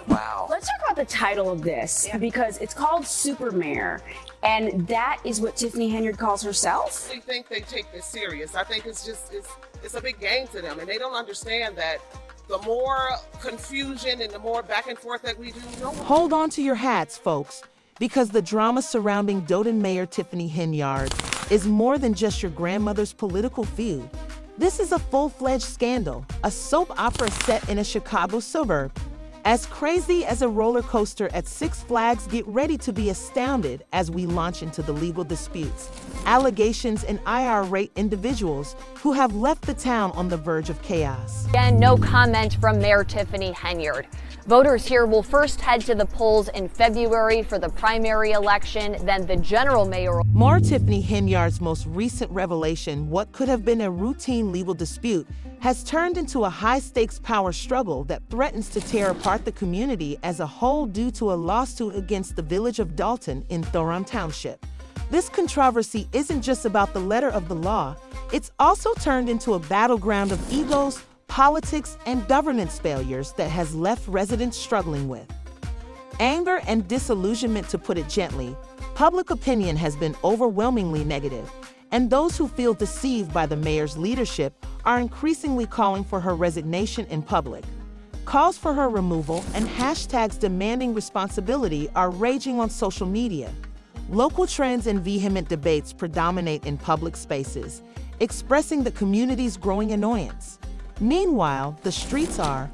Wow. Let's talk about the title of this because it's called Super Mayor, and that is what Tiffany Henyard calls herself. I think they take this serious. I think it's a big game to them, and they don't understand that the more confusion and the more back and forth that we do, Hold on to your hats, folks, because the drama surrounding Dolton Mayor Tiffany Henyard is more than just your grandmother's political feud. This is a full-fledged scandal, a soap opera set in a Chicago suburb. As crazy as a roller coaster at Six Flags, get ready to be astounded as we launch into the legal disputes, allegations, and irate individuals who have left the town on the verge of chaos. Again, no comment from Mayor Tiffany Henyard. Voters here will first head to the polls in February for the primary election, then the general mayoral. More Tiffany Henyard's most recent revelation, what could have been a routine legal dispute, has turned into a high-stakes power struggle that threatens to tear apart the community as a whole due to a lawsuit against the village of Dolton in Courtroom Township. This controversy isn't just about the letter of the law, it's also turned into a battleground of egos, politics, and governance failures that has left residents struggling with anger and disillusionment, to put it gently. Public opinion has been overwhelmingly negative, and those who feel deceived by the mayor's leadership are increasingly calling for her resignation in public. Calls for her removal and hashtags demanding responsibility are raging on social media. Local trends and vehement debates predominate in public spaces, expressing the community's growing annoyance. Meanwhile, the streets are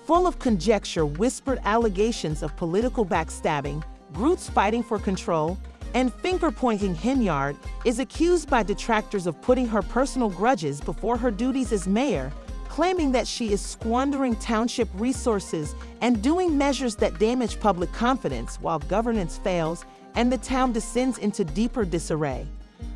full of conjecture, whispered allegations of political backstabbing, groups fighting for control, and finger-pointing. Henyard is accused by detractors of putting her personal grudges before her duties as mayor, claiming that she is squandering township resources and doing measures that damage public confidence while governance fails and the town descends into deeper disarray.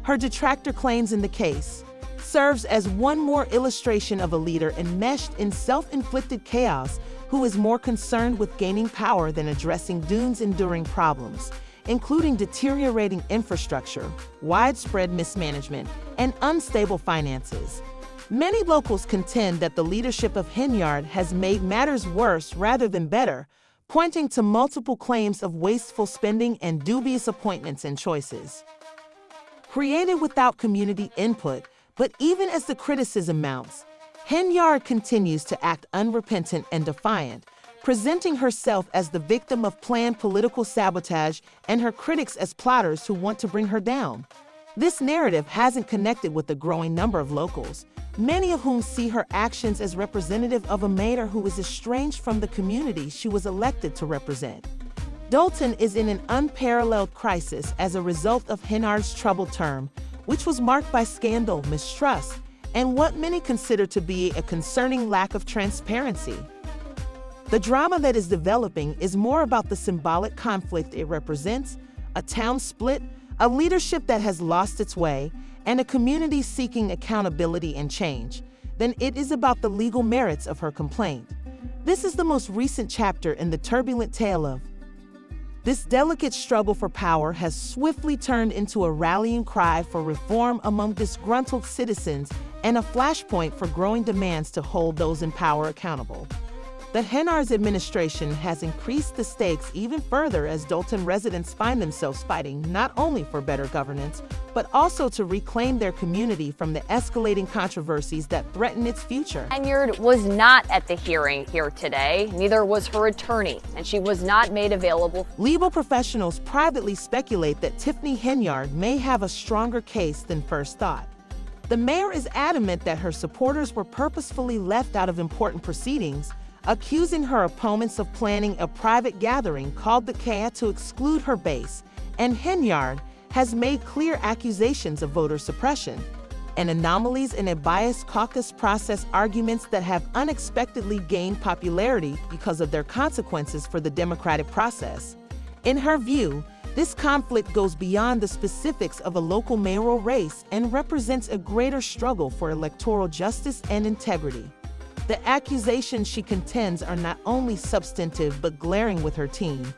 Her detractor claims in the case serves as one more illustration of a leader enmeshed in self-inflicted chaos who is more concerned with gaining power than addressing Dune's enduring problems, including deteriorating infrastructure, widespread mismanagement, and unstable finances. Many locals contend that the leadership of Henyard has made matters worse rather than better, pointing to multiple claims of wasteful spending and dubious appointments and choices created without community input. But even as the criticism mounts, Henyard continues to act unrepentant and defiant, presenting herself as the victim of planned political sabotage and her critics as plotters who want to bring her down. This narrative hasn't connected with a growing number of locals, many of whom see her actions as representative of a mayor who is estranged from the community she was elected to represent. Dolton is in an unparalleled crisis as a result of Henyard's troubled term, which was marked by scandal, mistrust, and what many consider to be a concerning lack of transparency. The drama that is developing is more about the symbolic conflict it represents, a town split, a leadership that has lost its way, and a community seeking accountability and change, than it is about the legal merits of her complaint. This is the most recent chapter in the turbulent tale of this delicate struggle for power has swiftly turned into a rallying cry for reform among disgruntled citizens and a flashpoint for growing demands to hold those in power accountable. The Henyard's administration has increased the stakes even further as Dolton residents find themselves fighting not only for better governance, but also to reclaim their community from the escalating controversies that threaten its future. Henyard was not at the hearing here today, neither was her attorney, and she was not made available. Legal professionals privately speculate that Tiffany Henyard may have a stronger case than first thought. The mayor is adamant that her supporters were purposefully left out of important proceedings, accusing her opponents of planning a private gathering called the Kaya to exclude her base, and Henyard has made clear accusations of voter suppression and anomalies in a biased caucus process, arguments that have unexpectedly gained popularity because of their consequences for the democratic process. In her view, this conflict goes beyond the specifics of a local mayoral race and represents a greater struggle for electoral justice and integrity. The accusations she contends are not only substantive but glaring, with her team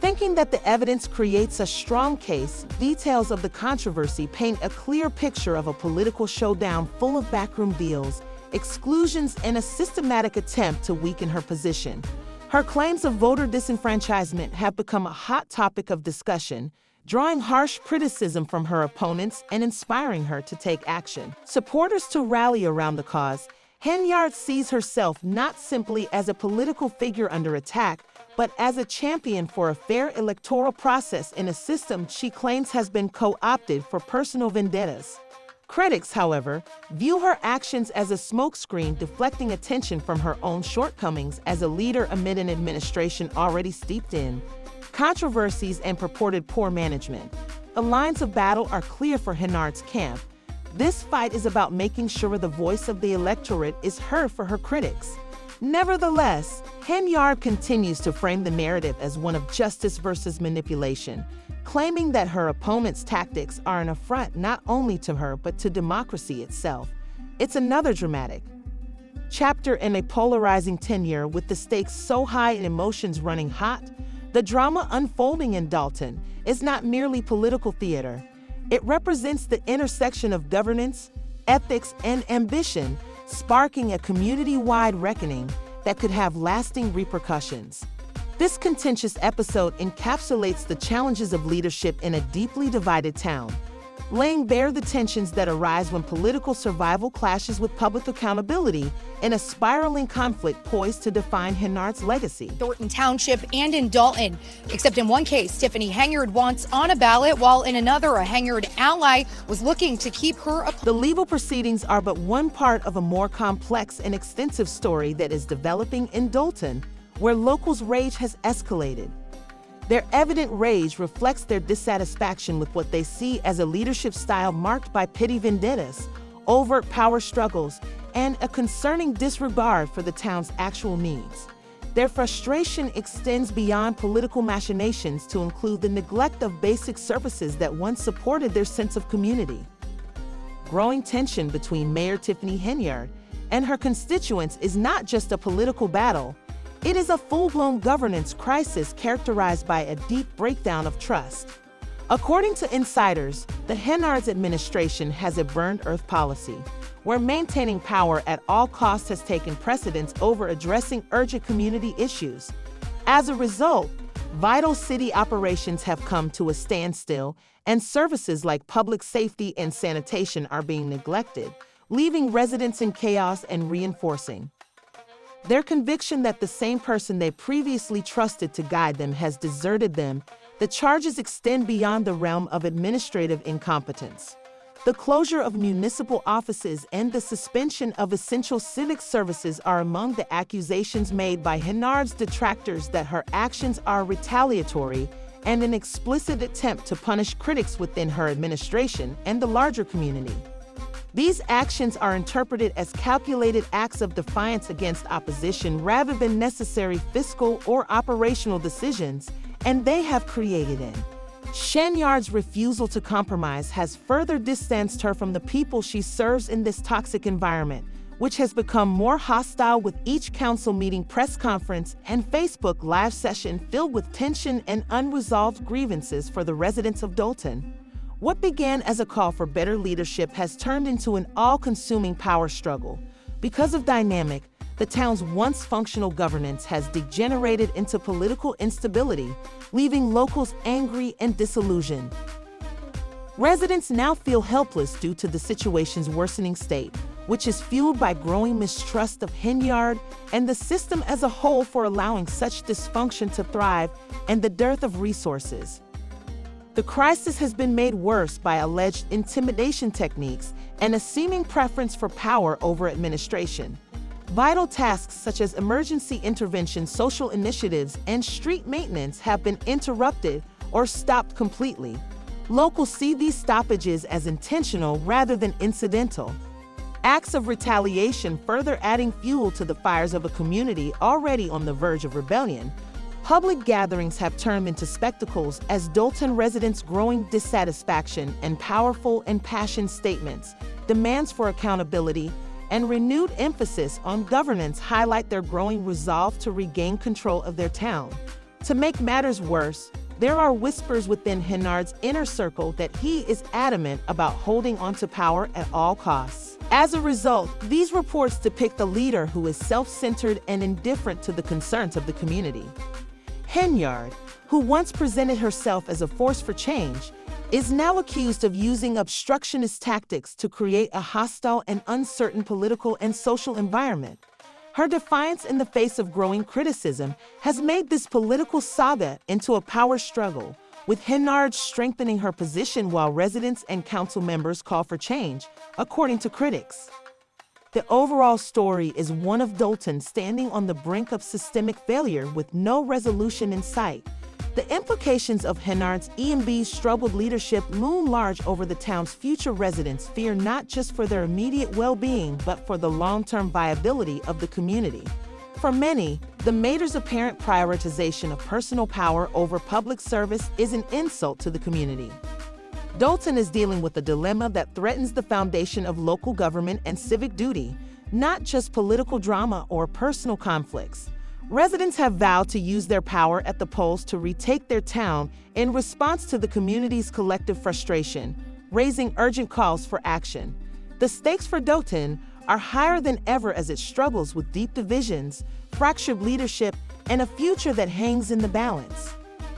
thinking that the evidence creates a strong case. Details of the controversy paint a clear picture of a political showdown full of backroom deals, exclusions, and a systematic attempt to weaken her position. Her claims of voter disenfranchisement have become a hot topic of discussion, drawing harsh criticism from her opponents and inspiring her to take action. Supporters to rally around the cause, Henyard sees herself not simply as a political figure under attack, but as a champion for a fair electoral process in a system she claims has been co-opted for personal vendettas. Critics, however, view her actions as a smokescreen deflecting attention from her own shortcomings as a leader amid an administration already steeped in controversies and purported poor management. The lines of battle are clear for Henyard's camp. This fight is about making sure the voice of the electorate is heard for her critics. Nevertheless, Henyard continues to frame the narrative as one of justice versus manipulation, claiming that her opponent's tactics are an affront not only to her but to democracy itself. It's another dramatic chapter in a polarizing tenure with the stakes so high and emotions running hot. The drama unfolding in Dolton is not merely political theater. It represents the intersection of governance, ethics, and ambition, sparking a community-wide reckoning that could have lasting repercussions. This contentious episode encapsulates the challenges of leadership in a deeply divided town, laying bare the tensions that arise when political survival clashes with public accountability in a spiraling conflict poised to define Henyard's legacy. Thornton Township and in Dolton, except in one case, Tiffany Henyard wants on a ballot, while in another, a Henyard ally was looking to keep her. The legal proceedings are but one part of a more complex and extensive story that is developing in Dolton, where locals' rage has escalated. Their evident rage reflects their dissatisfaction with what they see as a leadership style marked by petty vendettas, overt power struggles, and a concerning disregard for the town's actual needs. Their frustration extends beyond political machinations to include the neglect of basic services that once supported their sense of community. Growing tension between Mayor Tiffany Henyard and her constituents is not just a political battle. It is a full-blown governance crisis characterized by a deep breakdown of trust. According to insiders, the Henyard's administration has a burned earth policy, where maintaining power at all costs has taken precedence over addressing urgent community issues. As a result, vital city operations have come to a standstill, and services like public safety and sanitation are being neglected, leaving residents in chaos and reinforcing their conviction that the same person they previously trusted to guide them has deserted them. The charges extend beyond the realm of administrative incompetence. The closure of municipal offices and the suspension of essential civic services are among the accusations made by Henyard's detractors that her actions are retaliatory and an explicit attempt to punish critics within her administration and the larger community. These actions are interpreted as calculated acts of defiance against opposition rather than necessary fiscal or operational decisions, and they have created an Henyard's refusal to compromise has further distanced her from the people she serves in this toxic environment, which has become more hostile with each council meeting, press conference, and Facebook Live session filled with tension and unresolved grievances for the residents of Dolton. What began as a call for better leadership has turned into an all-consuming power struggle. Because of dynamic, the town's once functional governance has degenerated into political instability, leaving locals angry and disillusioned. Residents now feel helpless due to the situation's worsening state, which is fueled by growing mistrust of Henyard and the system as a whole for allowing such dysfunction to thrive and the dearth of resources. The crisis has been made worse by alleged intimidation techniques and a seeming preference for power over administration. Vital tasks such as emergency intervention, social initiatives, and street maintenance have been interrupted or stopped completely. Locals see these stoppages as intentional rather than incidental. Acts of retaliation further adding fuel to the fires of a community already on the verge of rebellion. Public gatherings have turned into spectacles as Dolton residents' growing dissatisfaction and powerful impassioned statements, demands for accountability, and renewed emphasis on governance highlight their growing resolve to regain control of their town. To make matters worse, there are whispers within Henyard's inner circle that he is adamant about holding onto power at all costs. As a result, these reports depict a leader who is self-centered and indifferent to the concerns of the community. Henyard, who once presented herself as a force for change, is now accused of using obstructionist tactics to create a hostile and uncertain political and social environment. Her defiance in the face of growing criticism has made this political saga into a power struggle, with Henyard strengthening her position while residents and council members call for change, according to critics. The overall story is one of Dolton standing on the brink of systemic failure with no resolution in sight. The implications of Henyard's EMB's troubled leadership loom large over the town's future. Residents fear not just for their immediate well-being, but for the long-term viability of the community. For many, the mayor's apparent prioritization of personal power over public service is an insult to the community. Dolton is dealing with a dilemma that threatens the foundation of local government and civic duty, not just political drama or personal conflicts. Residents have vowed to use their power at the polls to retake their town in response to the community's collective frustration, raising urgent calls for action. The stakes for Dolton are higher than ever as it struggles with deep divisions, fractured leadership, and a future that hangs in the balance.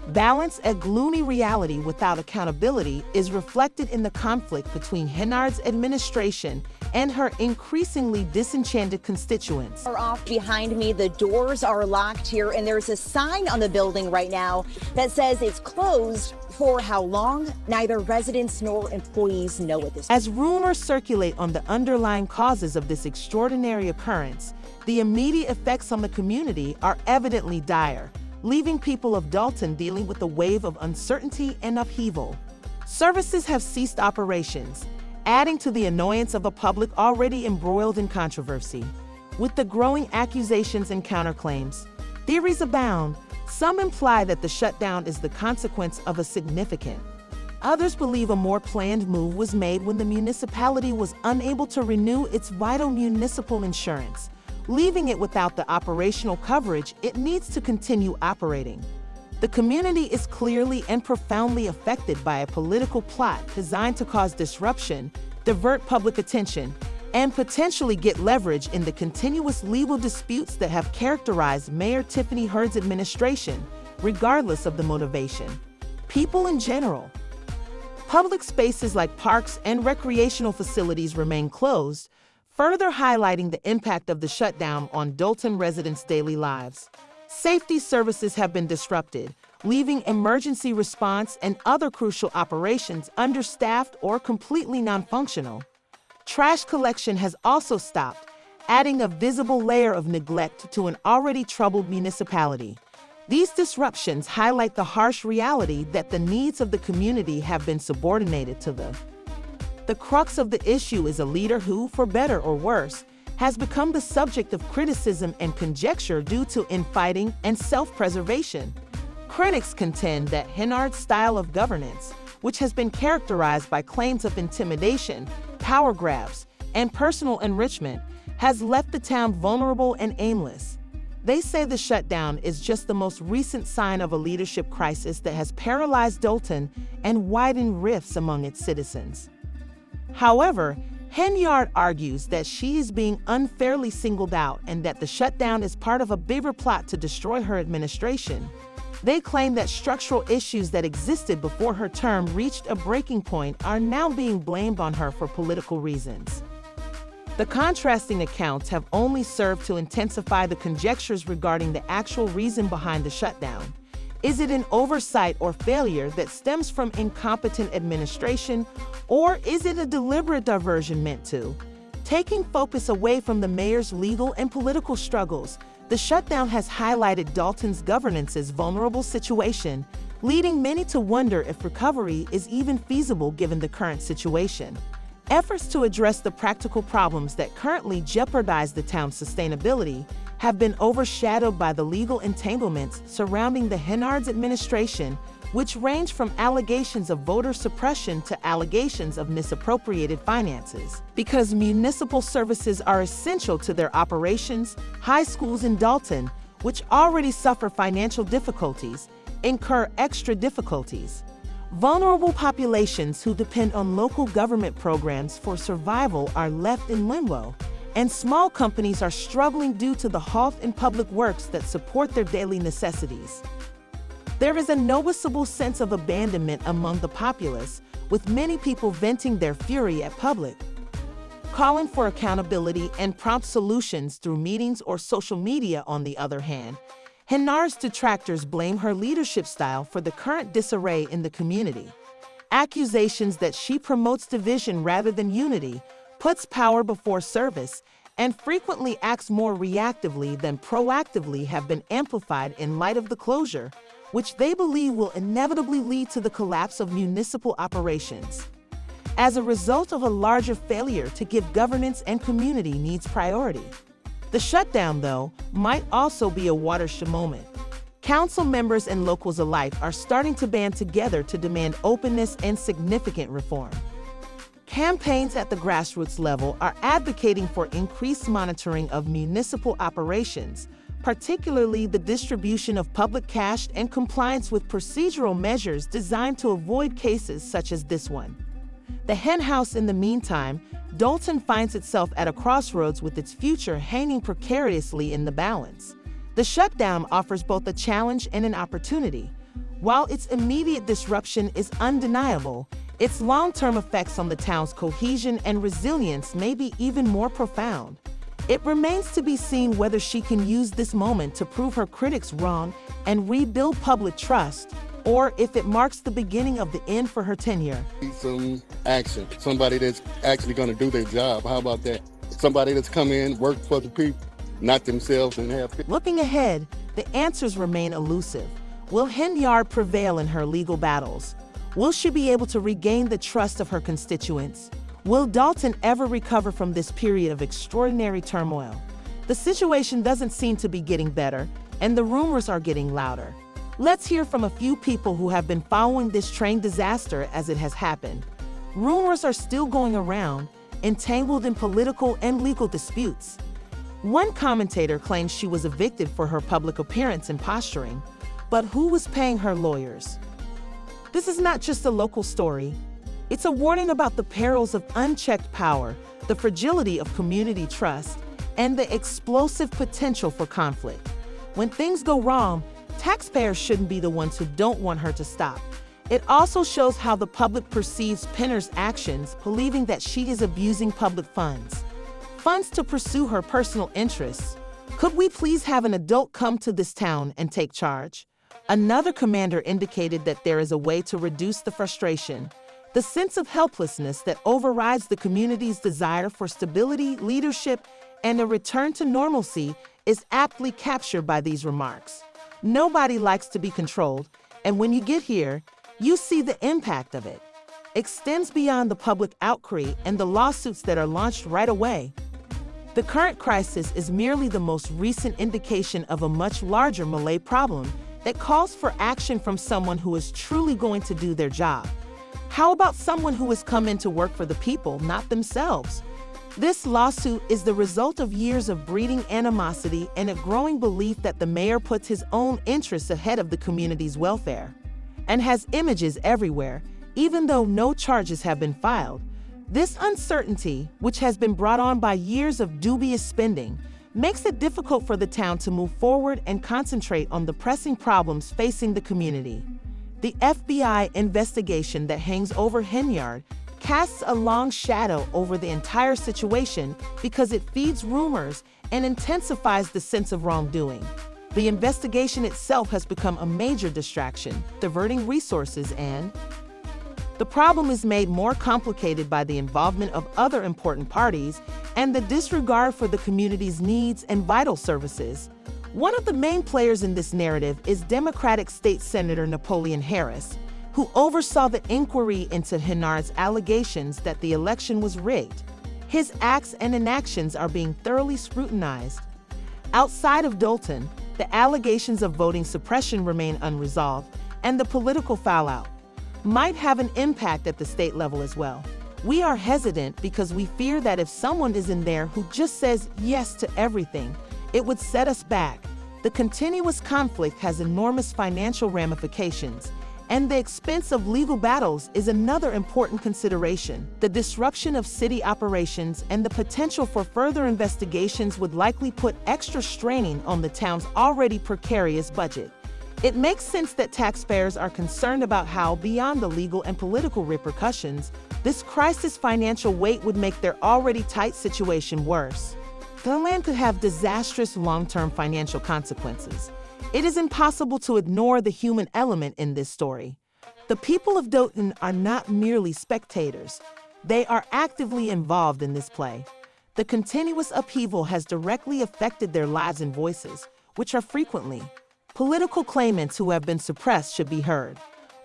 Balance, a gloomy reality without accountability, is reflected in the conflict between Henyard's administration and her increasingly disenchanted constituents. Off behind me, the doors are locked here, and there's a sign on the building right now that says it's closed. For how long? Neither residents nor employees know at this point. As rumors circulate on the underlying causes of this extraordinary occurrence, the immediate effects on the community are evidently dire, leaving people of Dolton dealing with a wave of uncertainty and upheaval. Services have ceased operations, adding to the annoyance of a public already embroiled in controversy. With the growing accusations and counterclaims, theories abound. Some imply that the shutdown is the consequence of a significant. Others believe a more planned move was made when the municipality was unable to renew its vital municipal insurance, leaving it without the operational coverage it needs to continue operating. The community is clearly and profoundly affected by a political plot designed to cause disruption, divert public attention, and potentially get leverage in the continuous legal disputes that have characterized Mayor Tiffany Henyard's administration, regardless of the motivation. People in general. Public spaces like parks and recreational facilities remain closed, further highlighting the impact of the shutdown on Dolton residents' daily lives. Safety services have been disrupted, leaving emergency response and other crucial operations understaffed or completely non-functional. Trash collection has also stopped, adding a visible layer of neglect to an already troubled municipality. These disruptions highlight the harsh reality that the needs of the community have been subordinated to them. The crux of the issue is a leader who, for better or worse, has become the subject of criticism and conjecture due to infighting and self-preservation. Critics contend that Henyard's style of governance, which has been characterized by claims of intimidation, power grabs, and personal enrichment, has left the town vulnerable and aimless. They say the shutdown is just the most recent sign of a leadership crisis that has paralyzed Dolton and widened rifts among its citizens. However, Henyard argues that she is being unfairly singled out and that the shutdown is part of a bigger plot to destroy her administration. They claim that structural issues that existed before her term reached a breaking point are now being blamed on her for political reasons. The contrasting accounts have only served to intensify the conjectures regarding the actual reason behind the shutdown. Is it an oversight or failure that stems from incompetent administration, or is it a deliberate diversion meant to? Taking focus away from the mayor's legal and political struggles, the shutdown has highlighted Dolton's governance's vulnerable situation, leading many to wonder if recovery is even feasible given the current situation. Efforts to address the practical problems that currently jeopardize the town's sustainability have been overshadowed by the legal entanglements surrounding the Henyard's administration, which range from allegations of voter suppression to allegations of misappropriated finances. Because municipal services are essential to their operations, high schools in Dolton, which already suffer financial difficulties, incur extra difficulties. Vulnerable populations who depend on local government programs for survival are left in limbo, and small companies are struggling due to the halt in public works that support their daily necessities. There is a noticeable sense of abandonment among the populace, with many people venting their fury at public. Calling for accountability and prompt solutions through meetings or social media, on the other hand, Henyard's detractors blame her leadership style for the current disarray in the community. Accusations that she promotes division rather than unity, puts power before service, and frequently acts more reactively than proactively have been amplified in light of the closure, which they believe will inevitably lead to the collapse of municipal operations. As a result of a larger failure to give governance and community needs priority. The shutdown, though, might also be a watershed moment. Council members and locals alike are starting to band together to demand openness and significant reform. Campaigns at the grassroots level are advocating for increased monitoring of municipal operations, particularly the distribution of public cash and compliance with procedural measures designed to avoid cases such as this one. The hen house, in the meantime, Dolton finds itself at a crossroads with its future hanging precariously in the balance. The shutdown offers both a challenge and an opportunity. While its immediate disruption is undeniable, its long-term effects on the town's cohesion and resilience may be even more profound. It remains to be seen whether she can use this moment to prove her critics wrong and rebuild public trust, or if it marks the beginning of the end for her tenure. Some action, somebody that's actually going to do their job. How about that? Somebody that's come in, work for the people, not themselves, and have. Looking ahead, the answers remain elusive. Will Henyard prevail in her legal battles? Will she be able to regain the trust of her constituents? Will Dolton ever recover from this period of extraordinary turmoil? The situation doesn't seem to be getting better, and the rumors are getting louder. Let's hear from a few people who have been following this train disaster as it has happened. Rumors are still going around, entangled in political and legal disputes. One commentator claims she was evicted for her public appearance and posturing, but who was paying her lawyers? This is not just a local story. It's a warning about the perils of unchecked power, the fragility of community trust, and the explosive potential for conflict. When things go wrong, taxpayers shouldn't be the ones who don't want her to stop. It also shows how the public perceives Henyard's actions, believing that she is abusing public funds to pursue her personal interests. Could we please have an adult come to this town and take charge? Another commander indicated that there is a way to reduce the frustration, the sense of helplessness that overrides the community's desire for stability, leadership, and a return to normalcy is aptly captured by these remarks. Nobody likes to be controlled, and when you get here, you see the impact of it. Extends beyond the public outcry and the lawsuits that are launched right away. The current crisis is merely the most recent indication of a much larger Malay problem that calls for action from someone who is truly going to do their job. How about someone who has come in to work for the people, not themselves? This lawsuit is the result of years of breeding animosity and a growing belief that the mayor puts his own interests ahead of the community's welfare, and has images everywhere, even though no charges have been filed. This uncertainty, which has been brought on by years of dubious spending, makes it difficult for the town to move forward and concentrate on the pressing problems facing the community. The FBI investigation that hangs over Henyard casts a long shadow over the entire situation because it feeds rumors and intensifies the sense of wrongdoing. The investigation itself has become a major distraction, diverting resources, and the problem is made more complicated by the involvement of other important parties and the disregard for the community's needs and vital services. One of the main players in this narrative is Democratic State Senator Napoleon Harris, who oversaw the inquiry into Henyard's allegations that the election was rigged. His acts and inactions are being thoroughly scrutinized. Outside of Dolton, the allegations of voting suppression remain unresolved, and the political fallout might have an impact at the state level as well. We are hesitant because we fear that if someone is in there who just says yes to everything, it would set us back. The continuous conflict has enormous financial ramifications, And the expense of legal battles is another important consideration. The disruption of city operations and the potential for further investigations would likely put extra straining on the town's already precarious budget. It makes sense that taxpayers are concerned about how, beyond the legal and political repercussions, this crisis' financial weight would make their already tight situation worse. The land could have disastrous long-term financial consequences. It is impossible to ignore the human element in this story. The people of Dolton are not merely spectators. They are actively involved in this play. The continuous upheaval has directly affected their lives and voices, which are frequently political claimants who have been suppressed should be heard.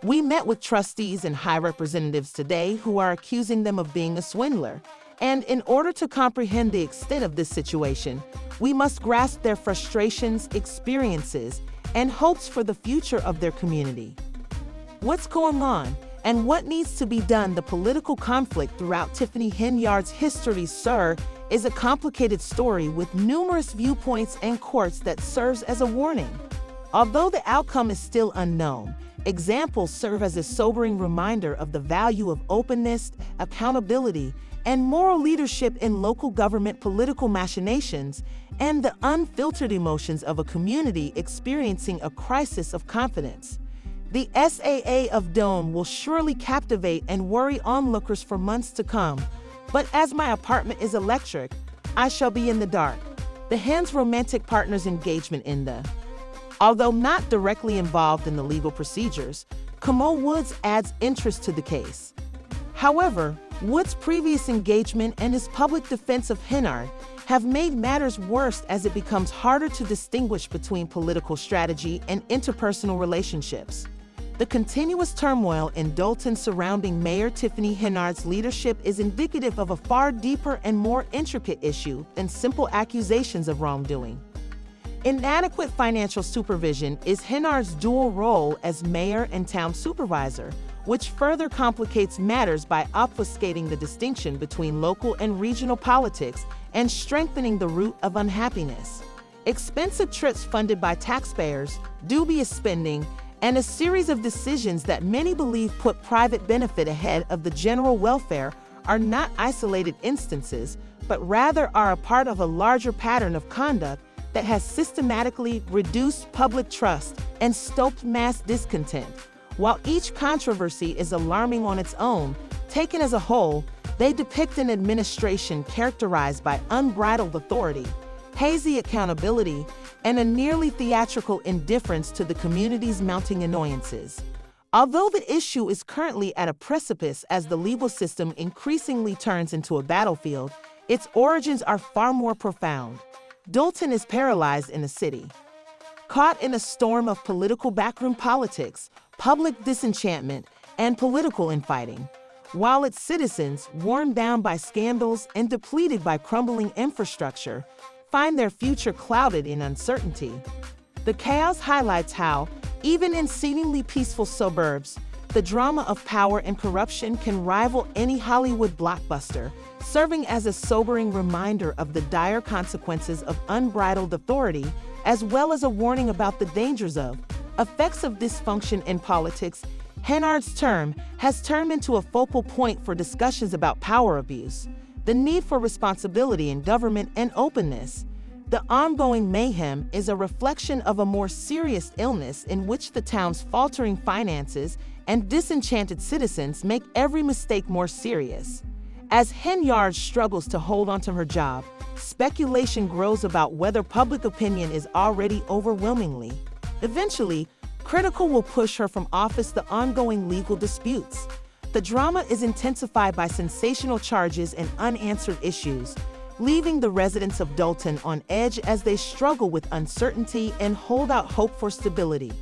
We met with trustees and high representatives today who are accusing them of being a swindler. And in order to comprehend the extent of this situation, we must grasp their frustrations, experiences, and hopes for the future of their community. What's going on and what needs to be done? The political conflict throughout Tiffany Henyard's history, sir, is a complicated story with numerous viewpoints and courts that serves as a warning. Although the outcome is still unknown, examples serve as a sobering reminder of the value of openness, accountability, and moral leadership in local government political machinations and the unfiltered emotions of a community experiencing a crisis of confidence. The SAA of Dolton will surely captivate and worry onlookers for months to come, but as my apartment is electric, I shall be in the dark. The Hen's romantic partner's engagement in the Although not directly involved in the legal procedures, Kamal Woods adds interest to the case. However, Woods' previous engagement and his public defense of Henyard have made matters worse as it becomes harder to distinguish between political strategy and interpersonal relationships. The continuous turmoil in Dolton surrounding Mayor Tiffany Henyard's leadership is indicative of a far deeper and more intricate issue than simple accusations of wrongdoing. Inadequate financial supervision is Henyard's dual role as mayor and town supervisor, which further complicates matters by obfuscating the distinction between local and regional politics and strengthening the root of unhappiness. Expensive trips funded by taxpayers, dubious spending, and a series of decisions that many believe put private benefit ahead of the general welfare are not isolated instances, but rather are a part of a larger pattern of conduct that has systematically reduced public trust and stoked mass discontent. While each controversy is alarming on its own, taken as a whole, they depict an administration characterized by unbridled authority, hazy accountability, and a nearly theatrical indifference to the community's mounting annoyances. Although the issue is currently at a precipice as the legal system increasingly turns into a battlefield, its origins are far more profound. Dolton is paralyzed in a city, caught in a storm of political backroom politics, public disenchantment, and political infighting, while its citizens, worn down by scandals and depleted by crumbling infrastructure, find their future clouded in uncertainty. The chaos highlights how, even in seemingly peaceful suburbs, the drama of power and corruption can rival any Hollywood blockbuster, serving as a sobering reminder of the dire consequences of unbridled authority, as well as a warning about the dangers of effects of dysfunction in politics. Henyard's term has turned into a focal point for discussions about power abuse, the need for responsibility in government, and openness. The ongoing mayhem is a reflection of a more serious illness in which the town's faltering finances and disenchanted citizens make every mistake more serious. As Henyard struggles to hold onto her job, speculation grows about whether public opinion is already overwhelmingly. Eventually, critical will push her from office. The ongoing legal disputes. The drama is intensified by sensational charges and unanswered issues, leaving the residents of Dolton on edge as they struggle with uncertainty and hold out hope for stability.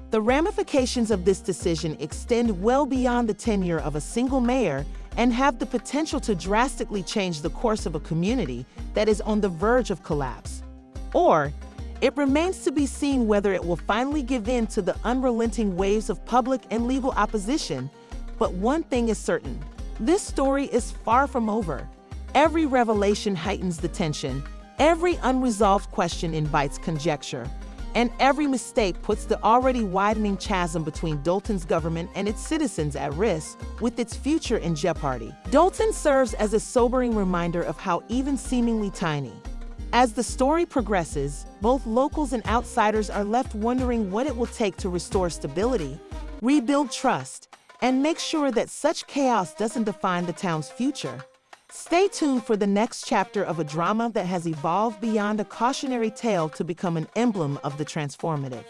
The ramifications of this decision extend well beyond the tenure of a single mayor and have the potential to drastically change the course of a community that is on the verge of collapse. Or, it remains to be seen whether it will finally give in to the unrelenting waves of public and legal opposition. But one thing is certain, this story is far from over. Every revelation heightens the tension. Every unresolved question invites conjecture. And every mistake puts the already widening chasm between Dolton's government and its citizens at risk, with its future in jeopardy. Dolton serves as a sobering reminder of how even seemingly tiny. As the story progresses, both locals and outsiders are left wondering what it will take to restore stability, rebuild trust, and make sure that such chaos doesn't define the town's future. Stay tuned for the next chapter of a drama that has evolved beyond a cautionary tale to become an emblem of the transformative.